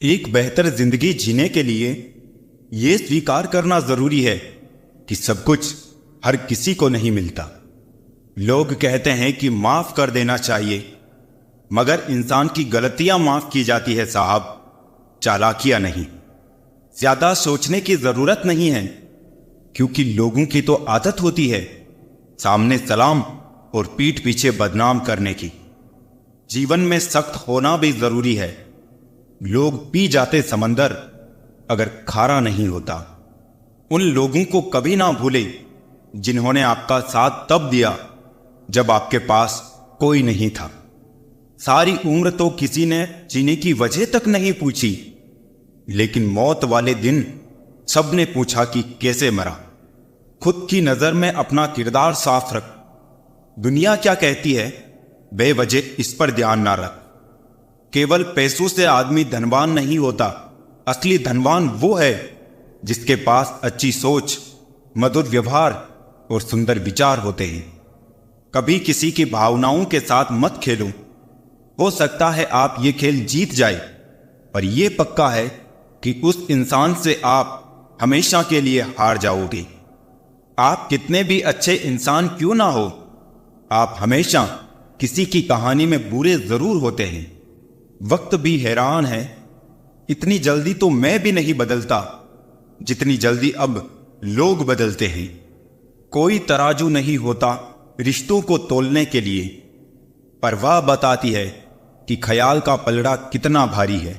एक बेहतर जिंदगी जीने के लिए यह स्वीकार करना जरूरी है कि सब कुछ हर किसी को नहीं मिलता। लोग कहते हैं कि माफ कर देना चाहिए, मगर इंसान की गलतियां माफ की जाती है साहब, चालाकियां नहीं। ज्यादा सोचने की जरूरत नहीं है, क्योंकि लोगों की तो आदत होती है सामने सलाम और पीठ पीछे बदनाम करने की। जीवन में सख्त होना भी जरूरी है। लोग पी जाते समंदर अगर खारा नहीं होता। उन लोगों को कभी ना भूले जिन्होंने आपका साथ तब दिया जब आपके पास कोई नहीं था। सारी उम्र तो किसी ने जीने की वजह तक नहीं पूछी, लेकिन मौत वाले दिन सबने पूछा कि कैसे मरा। खुद की नजर में अपना किरदार साफ रख। दुनिया क्या कहती है बेवजह इस पर ध्यान ना रख। केवल पैसों से आदमी धनवान नहीं होता। असली धनवान वो है जिसके पास अच्छी सोच, मधुर व्यवहार और सुंदर विचार होते हैं। कभी किसी की भावनाओं के साथ मत खेलो। हो सकता है आप ये खेल जीत जाए, पर यह पक्का है कि उस इंसान से आप हमेशा के लिए हार जाओगे। आप कितने भी अच्छे इंसान क्यों ना हो, आप हमेशा किसी की कहानी में बुरे जरूर होते हैं। वक्त भी हैरान है, इतनी जल्दी तो मैं भी नहीं बदलता जितनी जल्दी अब लोग बदलते हैं। कोई तराजू नहीं होता रिश्तों को तोलने के लिए, परवाह बताती है कि ख्याल का पलड़ा कितना भारी है।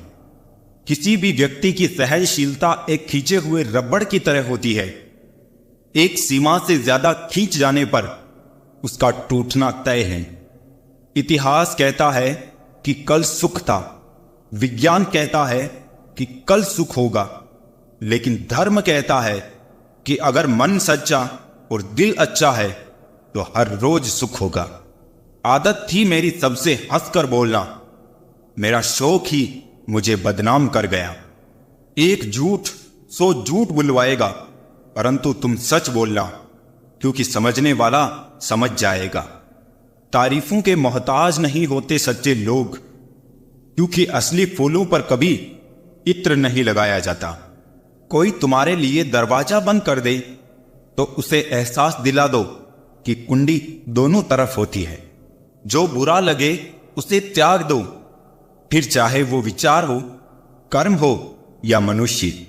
किसी भी व्यक्ति की सहनशीलता एक खींचे हुए रबड़ की तरह होती है। एक सीमा से ज्यादा खींच जाने पर उसका टूटना तय है। इतिहास कहता है कि कल सुख था, विज्ञान कहता है कि कल सुख होगा, लेकिन धर्म कहता है कि अगर मन सच्चा और दिल अच्छा है तो हर रोज सुख होगा। आदत थी मेरी सबसे हंसकर बोलना, मेरा शौक ही मुझे बदनाम कर गया। एक झूठ 100 झूठ बुलवाएगा, परंतु तुम सच बोलना, क्योंकि समझने वाला समझ जाएगा। तारीफों के मोहताज नहीं होते सच्चे लोग, क्योंकि असली फूलों पर कभी इत्र नहीं लगाया जाता। कोई तुम्हारे लिए दरवाजा बंद कर दे तो उसे एहसास दिला दो कि कुंडी दोनों तरफ होती है। जो बुरा लगे उसे त्याग दो, फिर चाहे वो विचार हो, कर्म हो या मनुष्य।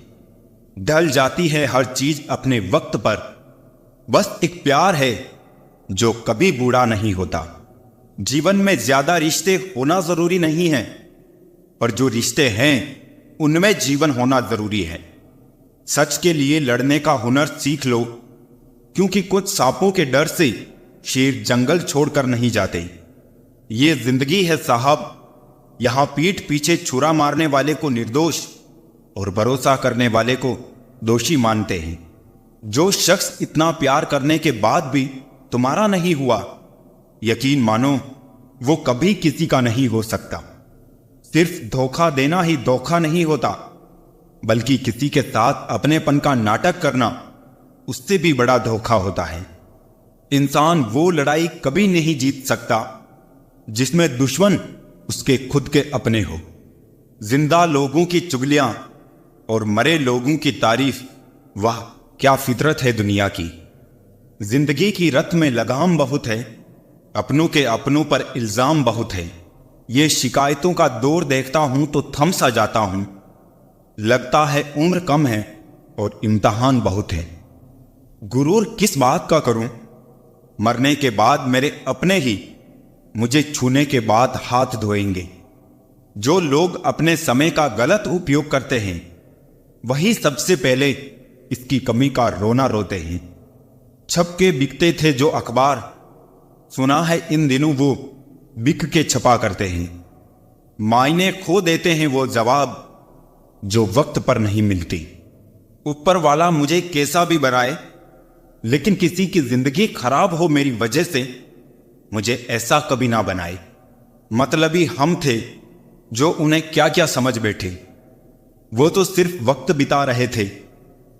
ढल जाती है हर चीज अपने वक्त पर। बस एक प्यार है जो कभी बूढ़ा नहीं होता। जीवन में ज्यादा रिश्ते होना जरूरी नहीं है, पर जो रिश्ते हैं उनमें जीवन होना जरूरी है। सच के लिए लड़ने का हुनर सीख लो, क्योंकि कुछ सांपों के डर से शेर जंगल छोड़कर नहीं जाते। ये जिंदगी है साहब, यहां पीठ पीछे छुरा मारने वाले को निर्दोष और भरोसा करने वाले को दोषी मानते हैं। जो शख्स इतना प्यार करने के बाद भी तुम्हारा नहीं हुआ, यकीन मानो वो कभी किसी का नहीं हो सकता। सिर्फ धोखा देना ही धोखा नहीं होता, बल्कि किसी के साथ अपनेपन का नाटक करना उससे भी बड़ा धोखा होता है। इंसान वो लड़ाई कभी नहीं जीत सकता जिसमें दुश्मन उसके खुद के अपने हो। जिंदा लोगों की चुगलियां और मरे लोगों की तारीफ, वाह क्या फितरत है दुनिया की। जिंदगी की रत में लगाम बहुत है, अपनों के अपनों पर इल्जाम बहुत है। ये शिकायतों का दौर देखता हूं तो थम सा जाता हूं। लगता है उम्र कम है और इम्तिहान बहुत है। गुरूर किस बात का करूं, मरने के बाद मेरे अपने ही मुझे छूने के बाद हाथ धोएंगे। जो लोग अपने समय का गलत उपयोग करते हैं, वही सबसे पहले इसकी कमी का रोना रोते हैं। छप के बिकते थे जो अखबार, सुना है इन दिनों वो बिक के छपा करते हैं। मायने खो देते हैं वो जवाब जो वक्त पर नहीं मिलती। ऊपर वाला मुझे कैसा भी बनाए, लेकिन किसी की जिंदगी खराब हो मेरी वजह से, मुझे ऐसा कभी ना बनाए। मतलबी हम थे जो उन्हें क्या क्या समझ बैठे। वो तो सिर्फ वक्त बिता रहे थे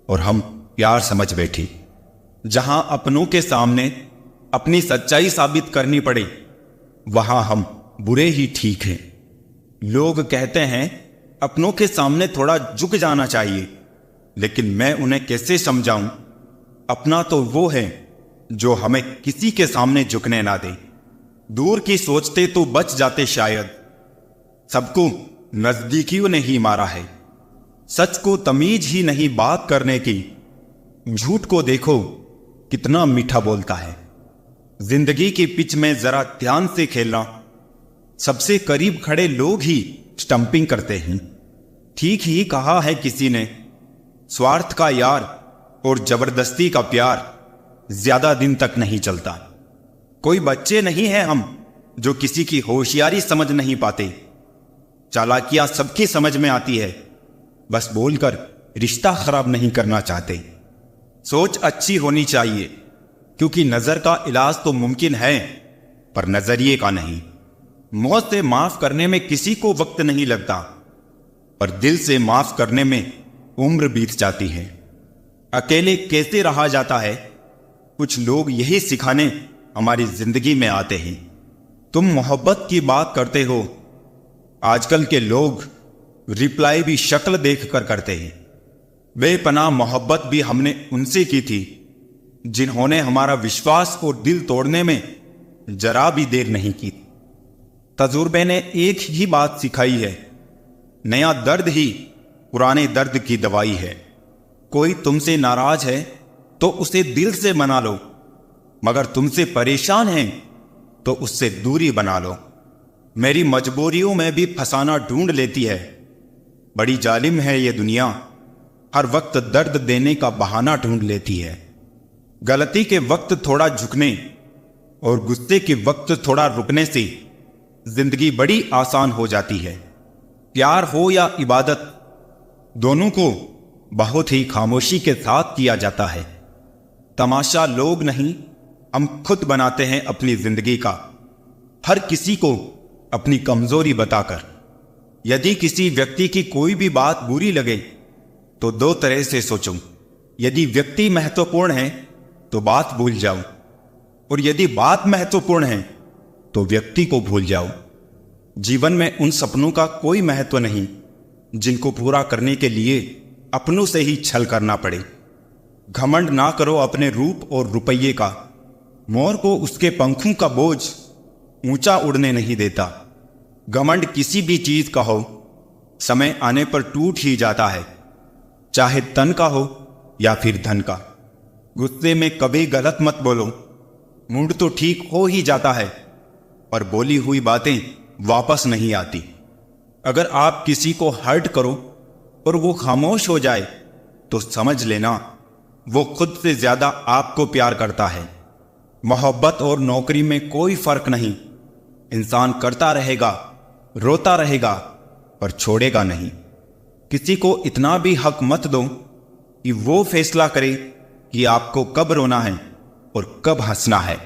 और हम प्यार समझ बैठे। जहां अपनों के सामने अपनी सच्चाई साबित करनी पड़े, वहां हम बुरे ही ठीक हैं। लोग कहते हैं अपनों के सामने थोड़ा झुक जाना चाहिए, लेकिन मैं उन्हें कैसे समझाऊं? अपना तो वो है जो हमें किसी के सामने झुकने ना दे। दूर की सोचते तो बच जाते शायद। सबको नजदीकियों ने ही मारा है। सच को तमीज ही नहीं बात करने की। झूठ को देखो कितना मीठा बोलता है। जिंदगी की पिच में जरा ध्यान से खेलना। सबसे करीब खड़े लोग ही स्टंपिंग करते हैं। ठीक ही कहा है किसी ने, स्वार्थ का यार और जबरदस्ती का प्यार ज्यादा दिन तक नहीं चलता। कोई बच्चे नहीं हैं हम जो किसी की होशियारी समझ नहीं पाते। चालाकियां सबकी समझ में आती है, बस बोलकर रिश्ता खराब नहीं करना चाहते। सोच अच्छी होनी चाहिए, क्योंकि नजर का इलाज तो मुमकिन है, पर नजरिए का नहीं। मौत से माफ करने में किसी को वक्त नहीं लगता, पर दिल से माफ करने में उम्र बीत जाती है। अकेले कैसे रहा जाता है, कुछ लोग यही सिखाने हमारी जिंदगी में आते हैं। तुम मोहब्बत की बात करते हो, आजकल के लोग रिप्लाई भी शक्ल देखकर करते हैं। बेपनाह मोहब्बत भी हमने उनसे की थी जिन्होंने हमारा विश्वास और दिल तोड़ने में जरा भी देर नहीं की। तजुर्बे ने एक ही बात सिखाई है, नया दर्द ही पुराने दर्द की दवाई है। कोई तुमसे नाराज है तो उसे दिल से मना लो, मगर तुमसे परेशान है तो उससे दूरी बना लो। मेरी मजबूरियों में भी फसाना ढूंढ लेती है। बड़ी जालिम है ये दुनिया, हर वक्त दर्द देने का बहाना ढूंढ लेती है। गलती के वक्त थोड़ा झुकने और गुस्से के वक्त थोड़ा रुकने से जिंदगी बड़ी आसान हो जाती है। प्यार हो या इबादत, दोनों को बहुत ही खामोशी के साथ किया जाता है। तमाशा लोग नहीं, हम खुद बनाते हैं अपनी जिंदगी का, हर किसी को अपनी कमजोरी बताकर। यदि किसी व्यक्ति की कोई भी बात बुरी लगे तो दो तरह से सोचो। यदि व्यक्ति महत्वपूर्ण है तो बात भूल जाओ, और यदि बात महत्वपूर्ण है तो व्यक्ति को भूल जाओ। जीवन में उन सपनों का कोई महत्व नहीं जिनको पूरा करने के लिए अपनों से ही छल करना पड़े। घमंड ना करो अपने रूप और रुपये का। मोर को उसके पंखों का बोझ ऊंचा उड़ने नहीं देता। घमंड किसी भी चीज का हो, समय आने पर टूट ही जाता है, चाहे तन का हो या फिर धन का। गुस्से में कभी गलत मत बोलो, मूड तो ठीक हो ही जाता है, पर बोली हुई बातें वापस नहीं आती। अगर आप किसी को हर्ट करो और वो खामोश हो जाए तो समझ लेना वो खुद से ज्यादा आपको प्यार करता है। मोहब्बत और नौकरी में कोई फर्क नहीं। इंसान करता रहेगा, रोता रहेगा, पर छोड़ेगा नहीं। किसी को इतना भी हक मत दो कि वो फैसला करे कि आपको कब रोना है और कब हंसना है।